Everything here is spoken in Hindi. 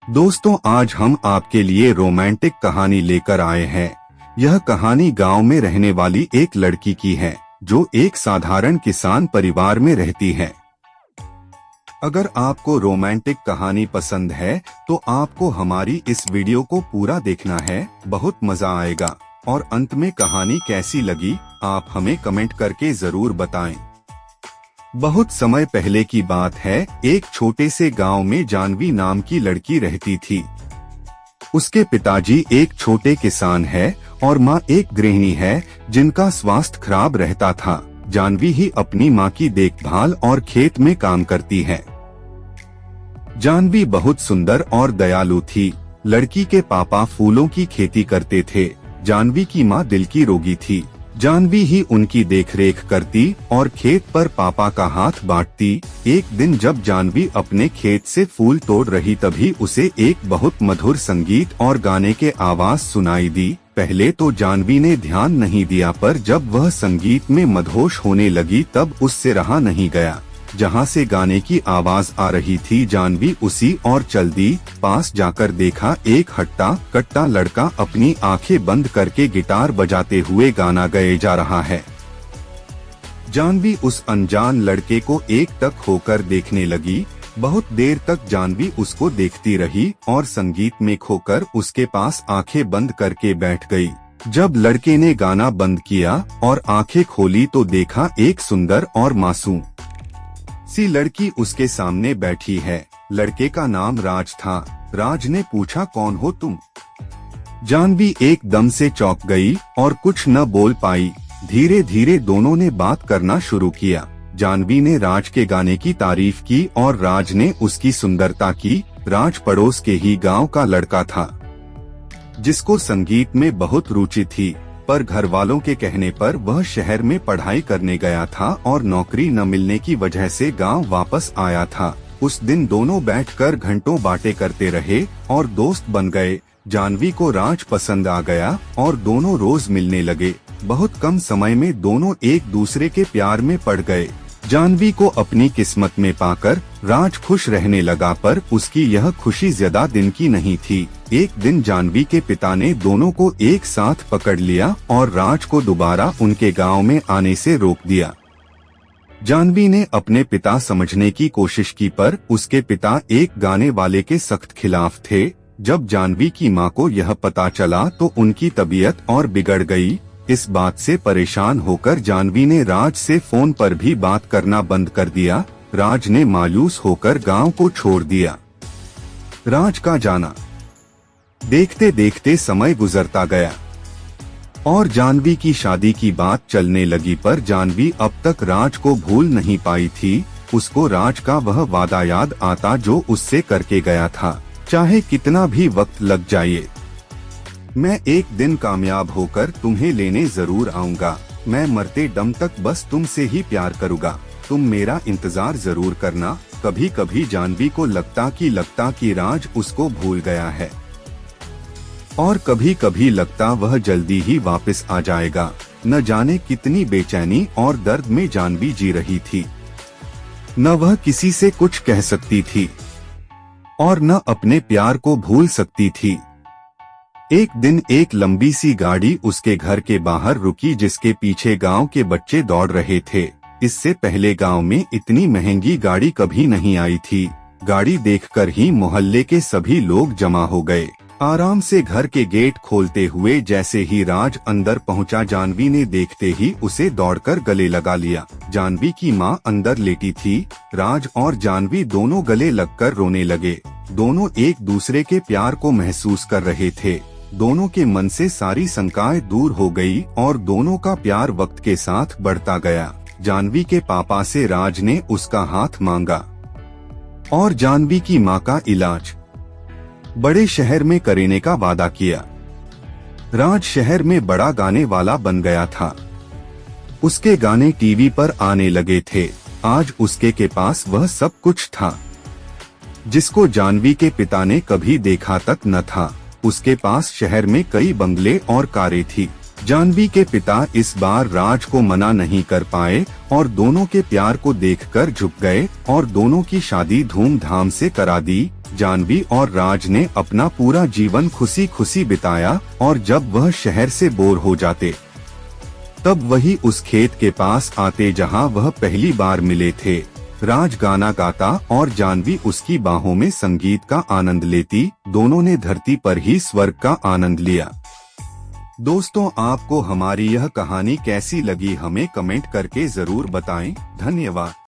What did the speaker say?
दोस्तों, आज हम आपके लिए रोमांटिक कहानी लेकर आए हैं। यह कहानी गांव में रहने वाली एक लड़की की है जो एक साधारण किसान परिवार में रहती है। अगर आपको रोमांटिक कहानी पसंद है तो आपको हमारी इस वीडियो को पूरा देखना है, बहुत मजा आएगा। और अंत में कहानी कैसी लगी आप हमें कमेंट करके जरूर बताएं। बहुत समय पहले की बात है, एक छोटे से गांव में जानवी नाम की लड़की रहती थी। उसके पिताजी एक छोटे किसान है और माँ एक गृहिणी है जिनका स्वास्थ्य खराब रहता था। जानवी ही अपनी माँ की देखभाल और खेत में काम करती है। जानवी बहुत सुंदर और दयालु थी। लड़की के पापा फूलों की खेती करते थे। जानवी की माँ दिल की रोगी थी। जानवी ही उनकी देखरेख करती और खेत पर पापा का हाथ बांटती। एक दिन जब जानवी अपने खेत से फूल तोड़ रही तभी उसे एक बहुत मधुर संगीत और गाने के आवाज सुनाई दी। पहले तो जानवी ने ध्यान नहीं दिया, पर जब वह संगीत में मदहोश होने लगी तब उससे रहा नहीं गया। जहाँ से गाने की आवाज आ रही थी जानवी उसी और चल दी। पास जाकर देखा, एक हट्टा कट्टा लड़का अपनी आंखें बंद करके गिटार बजाते हुए गाना गाए जा रहा है। जानवी उस अनजान लड़के को एकटक होकर देखने लगी। बहुत देर तक जानवी उसको देखती रही और संगीत में खोकर उसके पास आंखें बंद करके बैठ गई। जब लड़के ने गाना बंद किया और आंखें खोली तो देखा एक सुंदर और मासूम सी लड़की उसके सामने बैठी है। लड़के का नाम राज था। राज ने पूछा, कौन हो तुम? जानवी एकदम से चौंक गई और कुछ न बोल पाई। धीरे धीरे दोनों ने बात करना शुरू किया। जानवी ने राज के गाने की तारीफ की और राज ने उसकी सुंदरता की। राज पड़ोस के ही गांव का लड़का था जिसको संगीत में बहुत रुचि थी, पर घर वालों के कहने पर वह शहर में पढ़ाई करने गया था और नौकरी न मिलने की वजह से गांव वापस आया था। उस दिन दोनों बैठकर घंटों बातें करते रहे और दोस्त बन गए। जानवी को राज पसंद आ गया और दोनों रोज मिलने लगे। बहुत कम समय में दोनों एक दूसरे के प्यार में पड़ गए। जानवी को अपनी किस्मत में पाकर राज खुश रहने लगा, पर उसकी यह खुशी ज्यादा दिन की नहीं थी। एक दिन जानवी के पिता ने दोनों को एक साथ पकड़ लिया और राज को दोबारा उनके गांव में आने से रोक दिया। जानवी ने अपने पिता समझने की कोशिश की, पर उसके पिता एक गाने वाले के सख्त खिलाफ थे। जब जानवी की मां को यह पता चला तो उनकी तबीयत और बिगड़ गई। इस बात से परेशान होकर जानवी ने राज से फोन पर भी बात करना बंद कर दिया। राज ने मायूस होकर गांव को छोड़ दिया। राज का जाना देखते देखते समय गुजरता गया और जानवी की शादी की बात चलने लगी, पर जानवी अब तक राज को भूल नहीं पाई थी। उसको राज का वह वादा याद आता जो उससे करके गया था, चाहे कितना भी वक्त लग जाए। मैं एक दिन कामयाब होकर तुम्हें लेने जरूर आऊंगा। मैं मरते दम तक बस तुमसे ही प्यार करूंगा। तुम मेरा इंतजार जरूर करना। कभी कभी जानवी को लगता कि राज उसको भूल गया है और कभी कभी लगता वह जल्दी ही वापस आ जाएगा। न जाने कितनी बेचैनी और दर्द में जानवी जी रही थी। न वह किसी से कुछ कह सकती थी और न अपने प्यार को भूल सकती थी। एक दिन एक लंबी सी गाड़ी उसके घर के बाहर रुकी जिसके पीछे गांव के बच्चे दौड़ रहे थे। इससे पहले गांव में इतनी महंगी गाड़ी कभी नहीं आई थी। गाड़ी देखकर ही मोहल्ले के सभी लोग जमा हो गए। आराम से घर के गेट खोलते हुए जैसे ही राज अंदर पहुंचा, जानवी ने देखते ही उसे दौड़कर गले लगा लिया। जानवी की मां अंदर लेटी थी। राज और जानवी दोनों गले लगकर रोने लगे। दोनों एक दूसरे के प्यार को महसूस कर रहे थे। दोनों के मन से सारी शंकाएं दूर हो गई और दोनों का प्यार वक्त के साथ बढ़ता गया। जानवी के पापा से राज ने उसका हाथ मांगा और जानवी की मां का इलाज बड़े शहर में करने का वादा किया। राज शहर में बड़ा गाने वाला बन गया था। उसके गाने टीवी पर आने लगे थे। आज उसके के पास वह सब कुछ था जिसको जानवी के पिता ने कभी देखा तक न था। उसके पास शहर में कई बंगले और कारें थी। जानवी के पिता इस बार राज को मना नहीं कर पाए और दोनों के प्यार को देखकर झुक गए और दोनों की शादी धूमधाम से करा दी। जानवी और राज ने अपना पूरा जीवन खुशी खुशी बिताया और जब वह शहर से बोर हो जाते तब वही उस खेत के पास आते जहां वह पहली बार मिले थे। राज गाना गाता और जानवी उसकी बाहों में संगीत का आनंद लेती। दोनों ने धरती पर ही स्वर्ग का आनंद लिया। दोस्तों, आपको हमारी यह कहानी कैसी लगी हमें कमेंट करके जरूर बताएं। धन्यवाद।